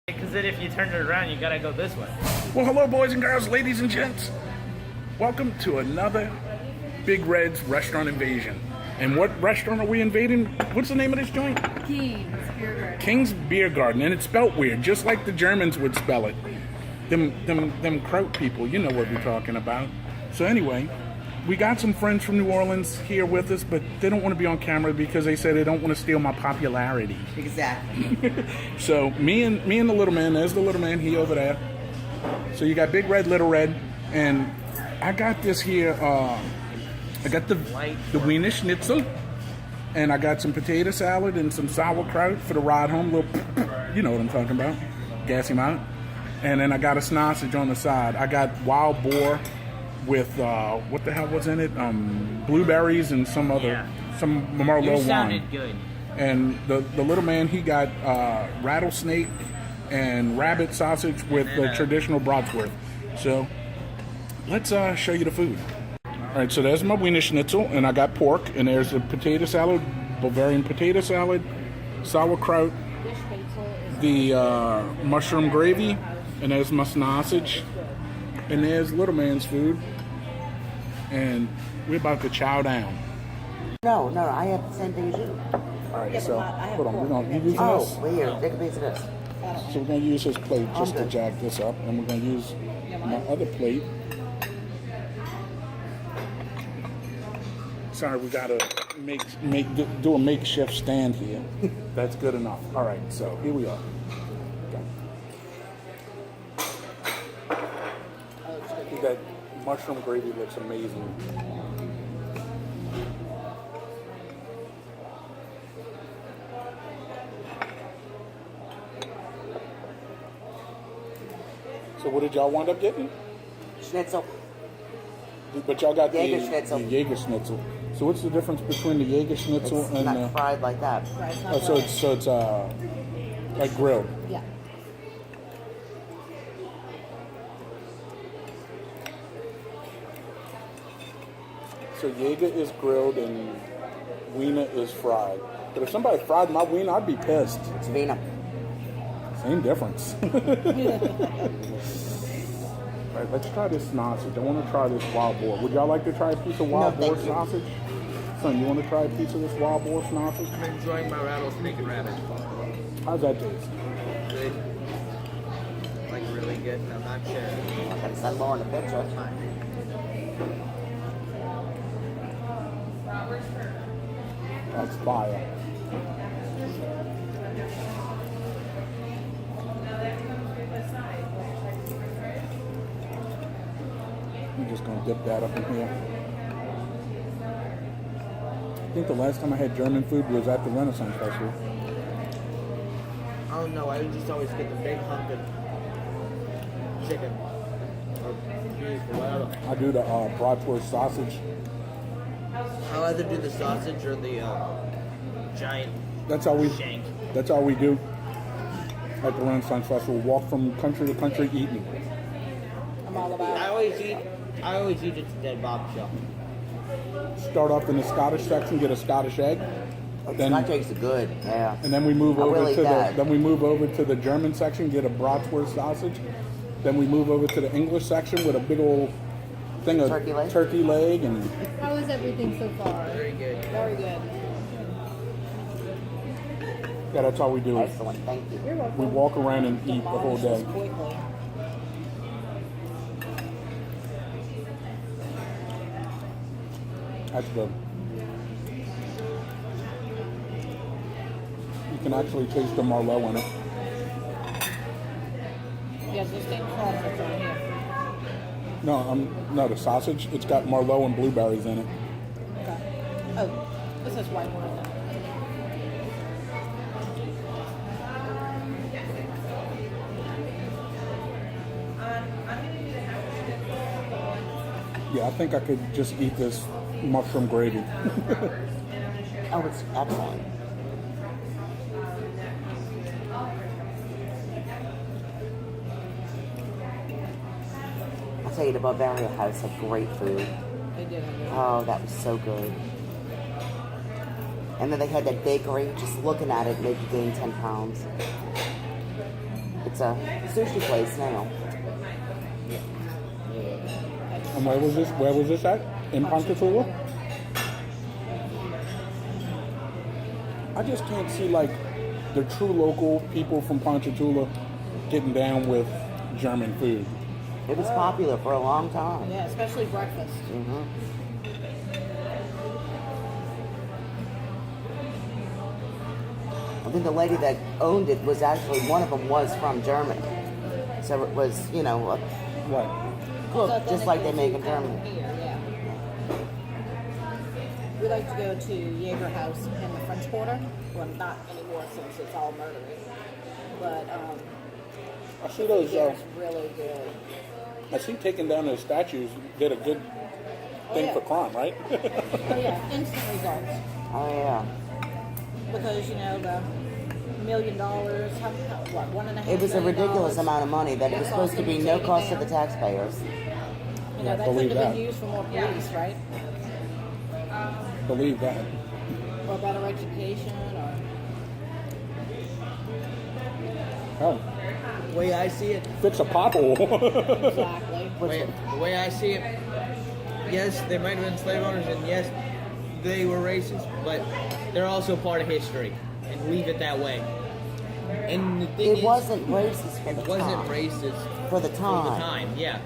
Because then if you turn it around, you gotta go this way. Well, hello, boys and girls, ladies and gents. Welcome to another Big Red's Restaurant Invasion. And what restaurant are we invading? What's the name of this joint? King's Biergarten. King's Biergarten, and it's spelt weird, just like the Germans would spell it. Them Kraut people, you know what we're talking about. So anyway, we got some friends from New Orleans here with us, but they don't want to be on camera because they said they don't want to steal my popularity. Exactly. So me and the little man, there's the little man, he over there. So you got Big Red, Little Red, and I got this here, I got the Wiener Schnitzel, and I got some potato salad and some sauerkraut for the ride home. Little, you know what I'm talking about. Gas him out. And then I got a sausage on the side. I got wild boar with, what the hell was in it? Blueberries and some other, some Merlot wine. You sounded good. And the little man, he got rattlesnake and rabbit sausage with the traditional bratwurst. So let's show you the food. All right, so there's my Wiener Schnitzel, and I got pork, and there's a potato salad, Bavarian potato salad, sauerkraut, the mushroom gravy, and there's my sausage, and there's little man's food, and we're about to chow down. No, I have the same thing as you. All right, so hold on, we're gonna use this. Oh, wait here, take a piece of this. So we're gonna use his plate just to jack this up, and we're gonna use my other plate. Sorry, we gotta do a makeshift stand here. That's good enough. All right, so here we are. Okay. That mushroom gravy looks amazing. So what did y'all wind up getting? Schnitzel. But y'all got Jaeger the Schnitzel. Jaeger Schnitzel. So what's the difference between the Jaeger Schnitzel It's and not fried like that. oh, so it's like grilled. Yeah. So Jaeger is grilled and Wiener is fried. But if somebody fried my Wiener, I'd be pissed. It's Wiener. Same difference. All right, let's try this sausage. I want to try this wild boar. Would y'all like to try a piece of wild boar sausage? Son, you want to try a piece of this wild boar sausage? I'm enjoying my rattlesnake and rabbit. How's that taste? Good. Like really good. I'm not sure. I can send more in the picture. That's fire. I'm just going to dip that up in here. I think the last time I had German food was at the Renaissance Festival. Oh no, I just always get the big hunk of chicken or beef or whatever. I do the bratwurst sausage. I'll either do the sausage or the giant That's all we. shank. That's all we do at the Renaissance Festival. Walk from country to country eating. I'm all about it. I always eat it to dead Bob shop. Start off in the Scottish section, get a Scottish egg. Then, That tastes good. Yeah. and then we move over really to bad. the German section, get a bratwurst sausage. Then we move over to the English section with a big old thing of turkey leg and How is everything so far? Very good. Very good. yeah, that's all we do. Excellent. Thank you. You're welcome. We walk around and eat the whole day. Quickly. That's good. You can actually taste the Merlot in it. Yeah, just ain't sausage on here. No, the sausage. It's got Merlot and blueberries in it. Okay. Oh, this is white wine. Yeah, I think I could just eat this mushroom gravy. Oh, it's excellent. I'll tell you, the Bavaria House had great food. They did. Oh, that was so good. And then they had that bakery. Just looking at it made you gain 10 pounds. It's It's a sushi place now. And where was this? Where was this at? In Ponchatoula? I just can't see like the true local people from Ponchatoula getting down with German food. It was popular for a long time. Yeah, especially breakfast. Mm-hmm. I think the lady that owned it was actually, one of them was from Germany. So it was, you know, Right. cooked just like they make in Germany. Here, yeah. We like to go to Jaeger House in the French Quarter. Well, not anymore since it's all murdering. But I see those. it's really good. I see taking down those statues did a good thing yeah. for crime, right? Oh yeah, instant results. Oh, yeah. Because, you know, the $1 million, what, $1.5 It was a million? ridiculous amount of money that it was supposed to be no cost to the taxpayers. You Yeah, know, that believe could have that. been used for more police, right? Believe that. Or better education, or... Hell, The way I see it, fix a pothole. Exactly. the way I see it, yes, they might have been slave owners, and yes, they were racist, but they're also part of history, and leave it that way. And the thing It is, wasn't racist for the it wasn't time. racist For the for the time. time, yeah.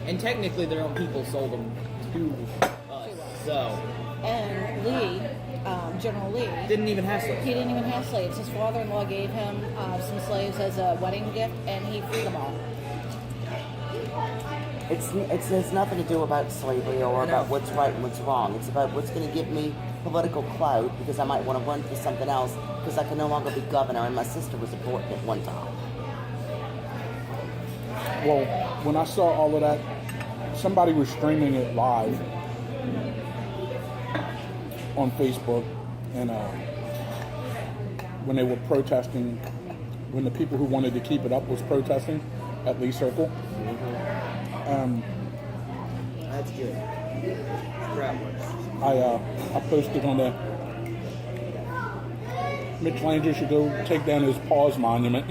And technically, their own people sold them to us, so And Lee, General Lee, didn't even have slaves. he didn't even have slaves. His father-in-law gave him some slaves as a wedding gift, and he freed them all. It's nothing to do about slavery or about what's right and what's wrong. It's about what's going to give me political clout because I might want to run for something else because I can no longer be governor and my sister was aborted at one time. Well, when I saw all of that, somebody was streaming it live on Facebook, and when they were protesting, when the people who wanted to keep it up was protesting at Lee Circle. That's good. I posted on there, Mitch Langer should go take down his pause monument.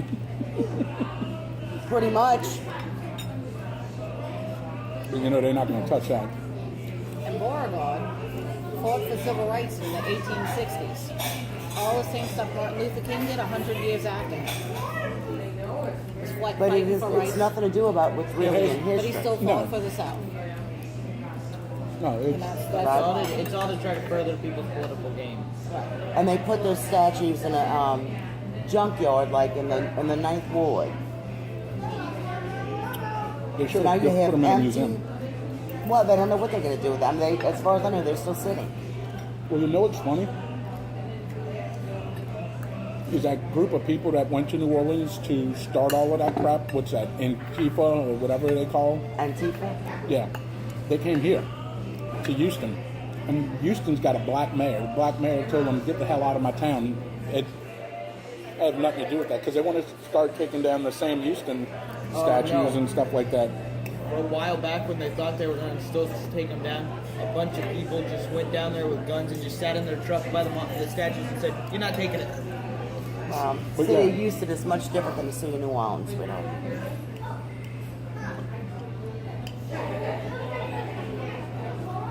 Pretty much. But you know they're not going to touch that. And Beauregard fought for civil rights in the 1860s. All the same stuff Martin Luther King did 100 years after him. It's like But fighting for rights. it's nothing to do about what's really in But he history. still fought No. for the South. No, And it's, It's all to try to further people's political gain. right. And they put those statues in a junkyard like in the Ninth Ward. they So should now have you just put have them in a empty. museum. Well, they don't know what they're going to do with them. They, as far as I know, they're still sitting. Well, you know what's funny? Is that group of people that went to New Orleans to start all of that crap, what's that, Antifa or whatever they call them? Antifa? Yeah. They came here to Houston. And Houston's got a black mayor. The black mayor told them, get the hell out of my town. It had nothing to do with that because they want to start taking down the Sam Houston statues no. and stuff like that. For a while back, when they thought they were going to still take them down, a bunch of people just went down there with guns and just sat in their truck by the statues and said, "You're not taking it." But City of yeah. Houston is much different than the city of New Orleans, sweetheart.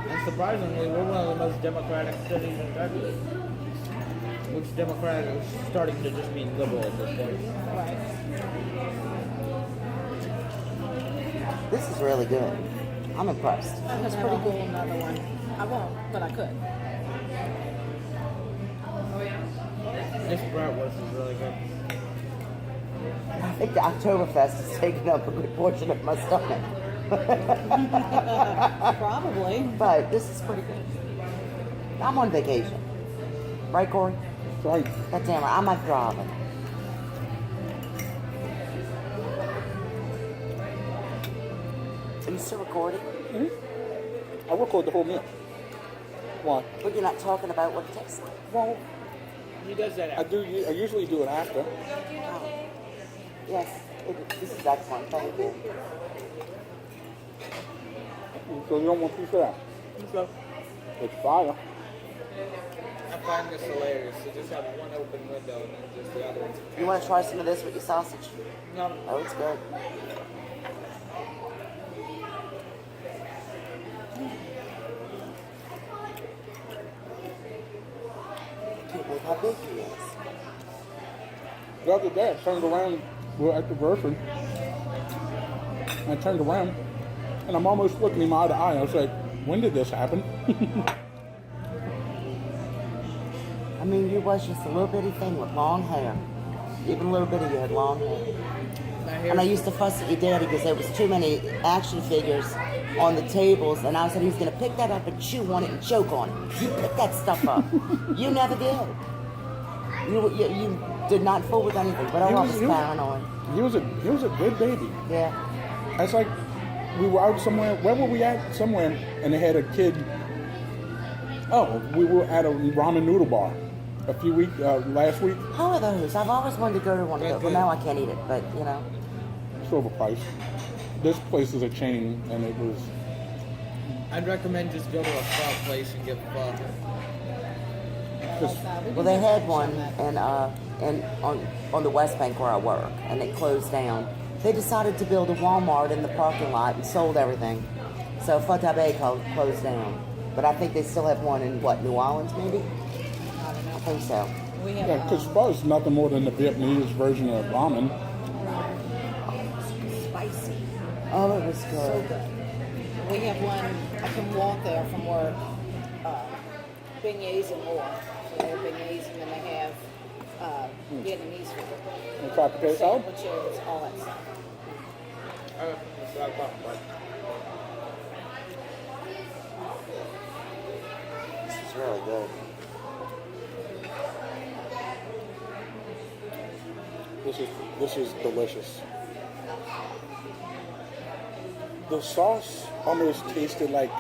And surprisingly, we're one of the most democratic cities in Texas. Which Democrat is starting to just mean liberal at this point. Right. This is really good. I'm impressed. That's pretty cool, another one. I won't, but I could. This bratwurst is really good. I think the Oktoberfest has taken up a good portion of my stomach. Probably. But this is pretty good. I'm on vacation. Right, Corey? Right. God damn it, I'm not driving. Are you still recording? I record the whole meal. Why? But you're not talking about what it tastes like. Well, He does that I usually do it after. Yes, this is excellent. Thank you. So you don't want to piece of that. So, It's fire. I find this hilarious. So just have one open window and then just the other one. You want to try some of this with your sausage? No. Oh, it's good. Can't believe how big he is. The other day, I turned around, we were at the grocery. I turned around, and I'm almost looking him eye to eye. I was like, when did this happen? I mean, you was just a little bitty thing with long hair. Even a little bitty, you had long hair. And I used to fuss at your daddy because there was too many action figures on the tables, and I said he was going to pick that up and chew on it and choke on it. You picked that stuff up. You never did. You did not fool with anything, but I was paranoid. He was a good baby. Yeah. It's like we were out somewhere. Where were we at? Somewhere, and they had a kid. Oh, we were at a ramen noodle bar a few weeks last week. How are those? I've always wanted to go to one of those. Well, now I can't eat it, but you know. It's overpriced. This place is a chain, and it was. I'd recommend just go to a pho place and get pho. Well, they had one and on the West Bank where I work, and it closed down. They decided to build a Walmart in the parking lot and sold everything. So Pho Tabe closed down. But I think they still have one in, what, New Orleans maybe? I don't know. I think so. We have Yeah, because pho is nothing more than the Vietnamese version of ramen. spicy. Oh, it was So good. good. We have one, I can walk there from work, beignets and more. So they have beignets and then they have Vietnamese food. And fried potato salad? Sandwiches, all that stuff. That's what I thought, but This is really good. This is delicious. The sauce almost tasted like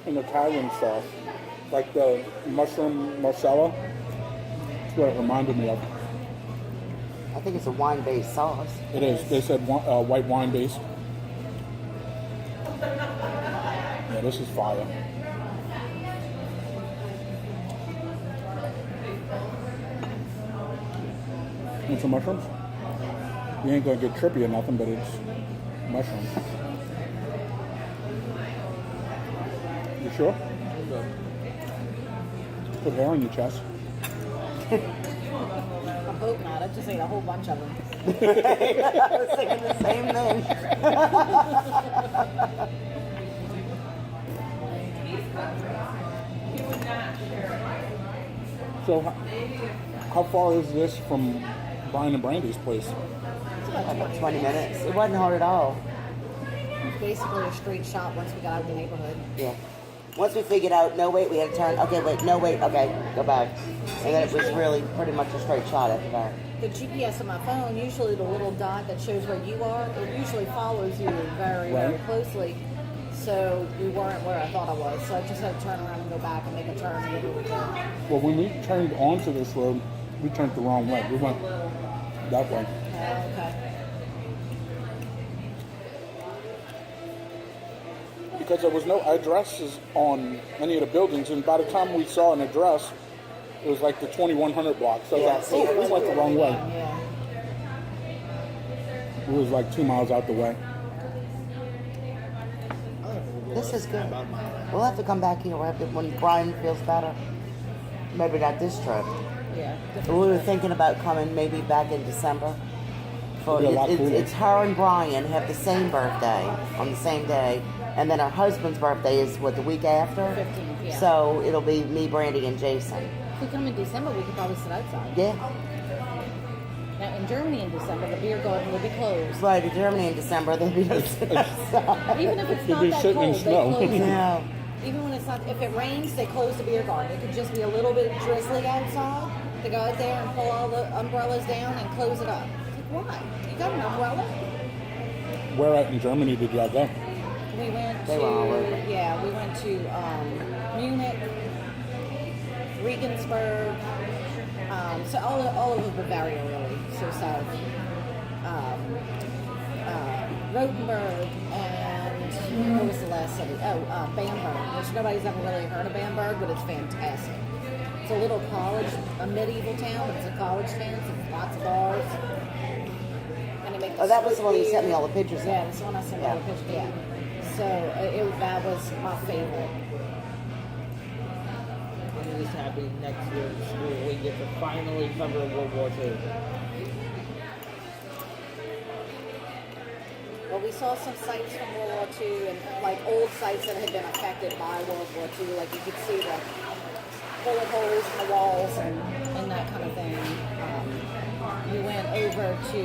an Italian sauce, like the mushroom marsala. That's what it reminded me of. I think it's a wine-based sauce. It is. They said white wine based. Yeah, this is fire. Want some mushrooms? You ain't gonna get trippy or nothing, but it's mushrooms. You sure? Put hair on your chest. I'm hoping not. I just ate a whole bunch of them. I was thinking the same thing. So, how far is this from Brian and Brandy's place? It's about About 20 minutes. It wasn't hard at all. basically a straight shot once we got out of the neighborhood. Yeah. Once we figured out, no, wait, we had to turn. Okay, wait, no, wait, okay, go back. And then it was really pretty much a straight shot after that. The GPS on my phone, usually the little dot that shows where you are, it usually follows you very, very closely. So we weren't where I thought I was. So I just had to turn around and go back and make a turn and get over there. Well, when we turned onto this road, we turned the wrong way. We went that way. Okay. Because there was no addresses on any of the buildings, and by the time we saw an address, it was like the 2100 block. So I was like, oh, we went the wrong way. Yeah. It was like 2 miles out the way. This is good. We'll have to come back here when Brian feels better. Maybe not this trip. Yeah. We were thinking about coming maybe back in December. For, It'll be a lot cooler. it's her and Brian have the same birthday on the same day. And then her husband's birthday is, what, the week after? 15th, yeah. So it'll be me, Brandy, and Jason. If we come in December, we could probably sit outside. Yeah. Now, in Germany in December, the beer garden will be closed. Right, in Germany in December, they'll be outside. Even if it's You'll not be that sitting in cold, they snow. close it. Yeah. Even when it's not, if it rains, they close the beer garden. It could just be a little bit drizzly outside. They go out there and pull all the umbrellas down and close it up. It's like, why? You got an umbrella? Where at in Germany did y'all go? We went They were all over. to, yeah, we went to Munich, Regensburg, so all over Bavaria really, so south. Rothenburg and What was the last city? Oh, Bamberg, which nobody's ever really heard of Bamberg, but it's fantastic. It's a little college, a medieval town, but it's a college town, so it's lots of bars. And they make Oh, that was the one you beer. sent me all the pictures of. Yeah, that's the one I sent you all the pictures. Yeah. So that was my favorite. I'm just happy next year at school we get to finally cover World War II. Well, we saw some sites from World War II and like old sites that had been affected by World War II. Like you could see the bullet holes in the walls and that kind of thing. We went over to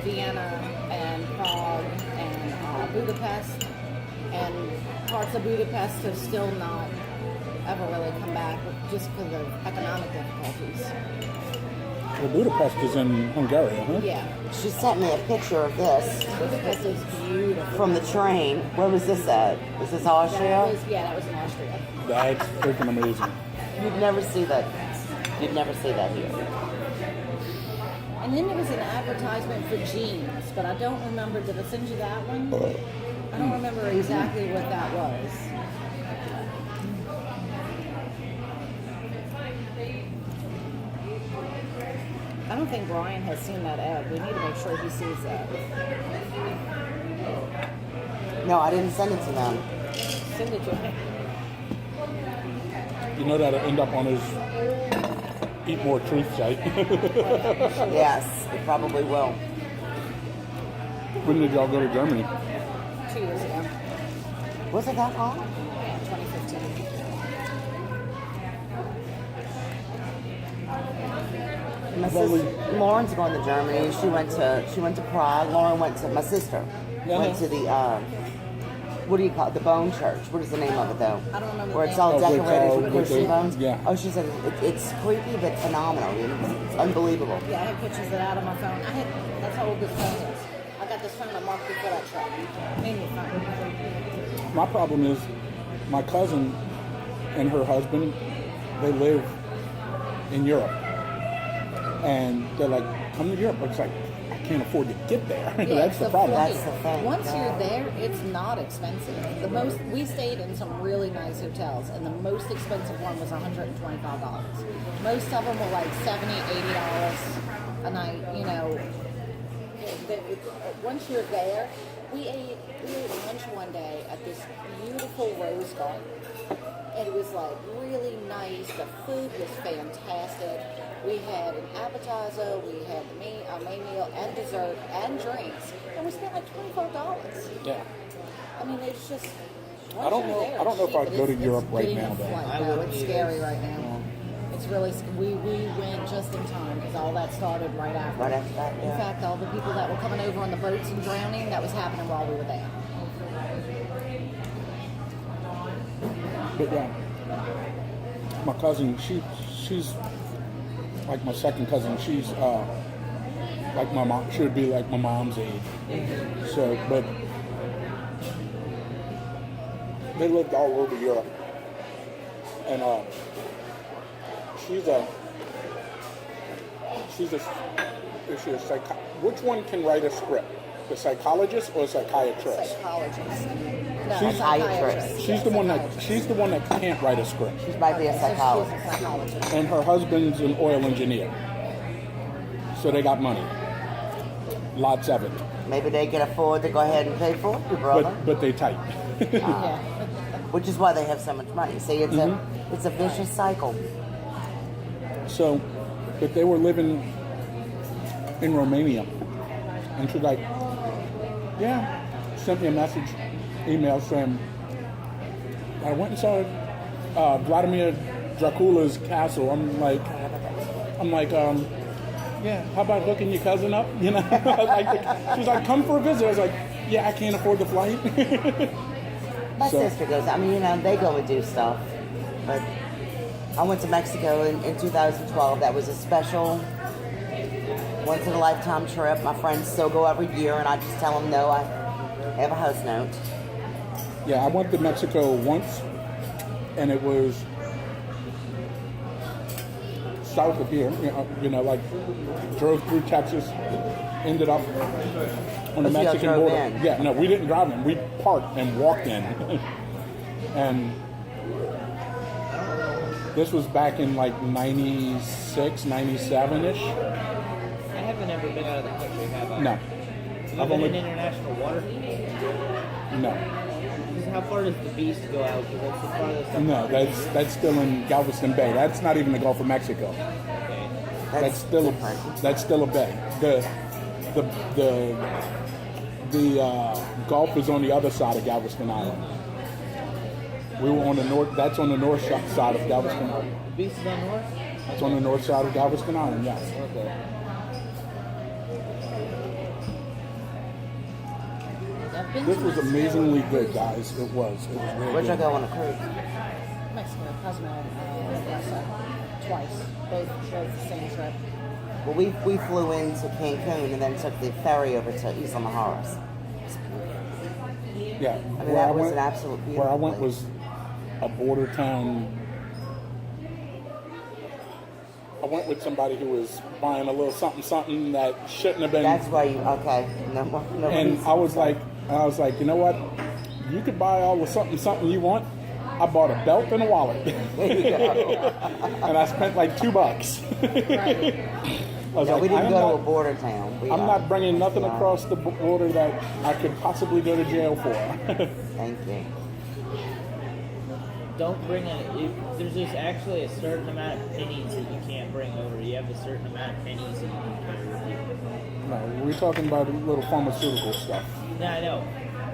Vienna and Prague and Budapest, and parts of Budapest have still not ever really come back just because of economic difficulties. Well, Budapest is in Hungary, huh? Yeah, She sent me a picture of this Budapest is beautiful. from the train. Where was this at? Was this Austria? That was in Austria. That's freaking amazing. You'd never see that. You'd never see that here. And then there was an advertisement for jeans, but I don't remember. Did I send you that one? I don't remember exactly what that was. I don't think Brian has seen that ad. We need to make sure he sees that. No, I didn't send it to them. Send it to him. You know that'll end up on his Eat More Truth site. Yes, it probably will. When did y'all go to Germany? 2 years ago. Was it that long? Yeah, 2015. My sister, Lauren's going to Germany. She went to Prague. Lauren went to my sister. Went to the what do you call it? The Bone Church. What is the name of it though? I don't remember. Where the it's name. all decorated with with Christian the- bones. yeah. Oh, she said it's creepy but phenomenal. It's unbelievable. Yeah, I have pictures of that on my phone. That's how old this phone is. I got this phone I marked before that trip. Made me fun. My problem is my cousin and her husband, they live in Europe. And they're like, come to Europe. It's like, I can't afford to get there. That's the problem. That's the thing. Once you're there, it's not expensive. We stayed in some really nice hotels, and the most expensive one was $125. Most of them were like $70, $80 a night. You know, once you're there, we ate lunch one day at this beautiful rose garden. It was like really nice. The food was fantastic. We had an appetizer, we had a main meal and dessert and drinks, and we spent like $25. Yeah. I mean, it's just. I don't know if I'd go to Europe right now, though. No, it's scary right now. It's really. We went just in time because all that started right after. Right after that, yeah. In fact, all the people that were coming over on the boats and drowning, that was happening while we were there. But yeah, my cousin, she's like my second cousin. She's like my mom. She would be like my mom's age. So, but they lived all over Europe, and she's a is she a which one can write a script? The psychologist or a psychiatrist? Psychologist. No, She's- psychiatrist. She's the one that can't write a script. She might be a So psychologist. she's a psychologist. And her husband's an oil engineer. So they got money. Lots of it. Maybe they can afford to go ahead and pay for it, your brother. But they tight. Yeah. Which is why they have so much money. See, it's a vicious cycle. So, but they were living in Romania. And she's like, yeah, sent me a message, email saying, I went and saw Vladimir Dracula's castle. I'm like, yeah, how about hooking your cousin up? You know, she's like, come for a visit. I was like, yeah, I can't afford the flight. My So- sister goes, I mean, you know, they go and do stuff. But I went to Mexico in 2012. That was a special once-in-a-lifetime trip. My friends still go every year, and I just tell them, no, I have a house note. Yeah, I went to Mexico once, and it was south of here. Like drove through Texas ended up on the Oh, so y'all Mexican drove border. in? Yeah, no, we didn't drive in. We parked and walked in. And this was back in like 96, 97-ish. I haven't ever been out of the country, have I? No. Have I've you been only- in international water? No. How far does the Beast go out? Because that's the farthest. No, that's still in Galveston Bay. That's not even the Gulf of Mexico. Okay. That's still a bay. The Gulf is on the other side of Galveston Island. We were on the north. That's on the north side of Galveston Island. The Beast is on north? It's on the north side of Galveston Island. Yes. Okay. I've been This to was Mexico amazingly on good, cruise. guys. It was really Where'd y'all good. go on a cruise? Mexico, Cozumel, twice. Both the same trip. Well, we flew into Cancun and then took the ferry over to Isla Mujeres. Yeah. I mean, that was an absolute beautiful Where I went place. was a border town. I went with somebody who was buying a little something that shouldn't have been. That's why you, okay. No more. No And reason. I was like, you know what? You could buy all the something you want. I bought a belt and a wallet. There you go. And I spent like $2. I was No, like, we didn't I'm go not, to a border town. I'm not bringing nothing across the border that I could possibly go to jail for. Thank you. Don't bring there's just actually a certain amount of pennies that you can't bring over. You have a certain amount of pennies that you can carry with you. No, we're talking about little pharmaceutical stuff. No, I know.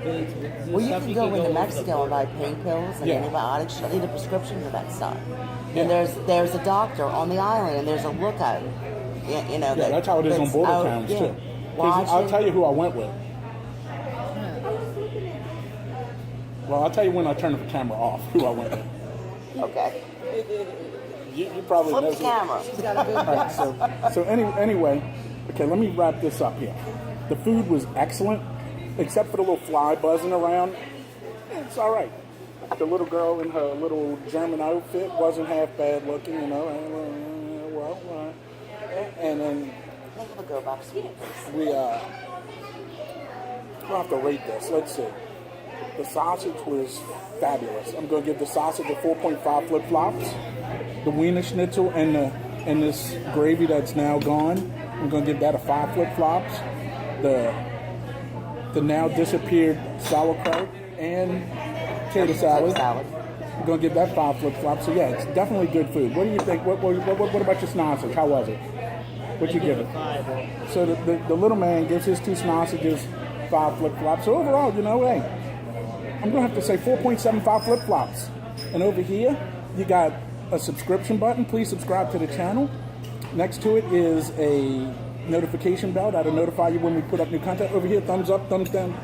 But it's Well, you stuff can go over into the Mexico and buy border. pain pills and Yeah. antibiotics. You don't need a prescription for that stuff. Yeah. And there's a doctor on the island, and there's a lookout. You know. Yeah, that's how it is on that's border out- towns yeah, too. 'Cause I'll watching. tell you who I went with. Well, I'll tell you when I turn the camera off who I went with. Okay. You probably Flip know the who. camera. She's got a good All right, so anyway, okay, let me wrap this up here. The food was excellent, except for the little fly buzzing around. It's all right. The little girl in her little German outfit wasn't half bad looking, you know. And then Think of a go box sweet, please. we'll have to rate this. Let's see. The sausage was fabulous. I'm going to give the sausage a 4.5 flip-flops. The Wiener Schnitzel and this gravy that's now gone, I'm going to give that a 5 flip-flops. The now disappeared sauerkraut and potato salad, I'm going to give that 5 flip-flops. So yeah, it's definitely good food. What do you think? What about your sausage? How was it? What'd you give it? 5. So the little man gives his 2 sausages 5 flip-flops. So overall, you know, hey, I'm going to have to say 4.75 flip-flops. And over here, you got a subscription button. Please subscribe to the channel. Next to it is a notification bell that'll notify you when we put up new content. Over here, thumbs up, thumbs down.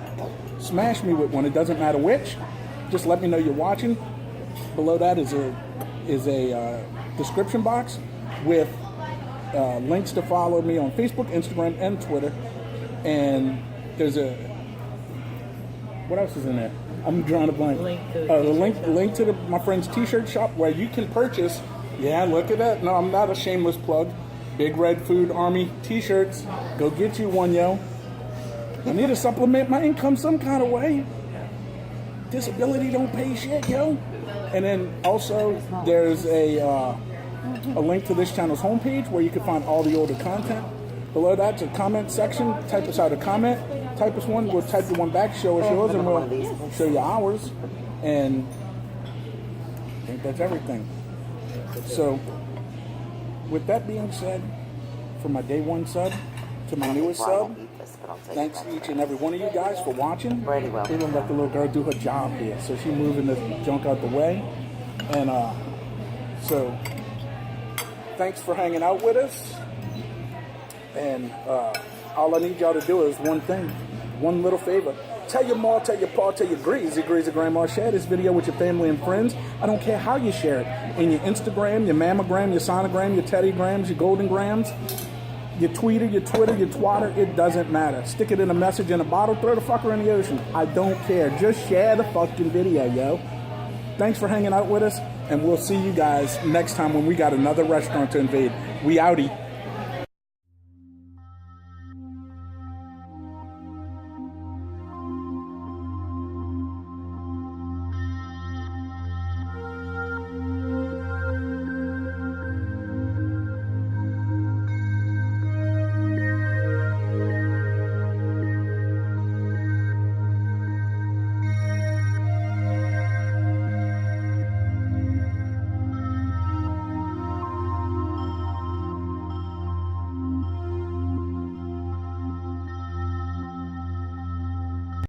Smash me with one. It doesn't matter which. Just let me know you're watching. Below that is a description box with links to follow me on Facebook, Instagram, and Twitter. And there's what else is in there? I'm drawing a blank. Link to my friend's t-shirt shop where you can purchase. Yeah, look at that. No, I'm not a shameless plug. Big Red Food Army t-shirts. Go get you one, yo. I need to supplement my income some kind of way. Disability don't pay shit, yo. And then also there's a link to this channel's homepage where you can find all the older content. Below that's a comment section. Type us out a comment. Type us one. We'll type you one back. Show us yours, and we'll show you ours. And I think that's everything. So, with that being said, from my day 1 sub to my newest sub, thanks to each and every one of you guys for watching. Pretty well. We're gonna let the little girl do her job here, so she's moving the junk out the way. And so, thanks for hanging out with us. And all I need y'all to do is one thing, one little favor. Tell your ma, tell your pa, tell your greasy grandma, share this video with your family and friends. I don't care how you share it. In your Instagram, your mammogram, your sonogram, your teddygrams, your goldengrams, your tweeter, your Twitter, your twatter, it doesn't matter. Stick it in a message in a bottle, throw the fucker in the ocean. I don't care. Just share the fucking video, yo. Thanks for hanging out with us, and we'll see you guys next time when we got another restaurant to invade. We outie.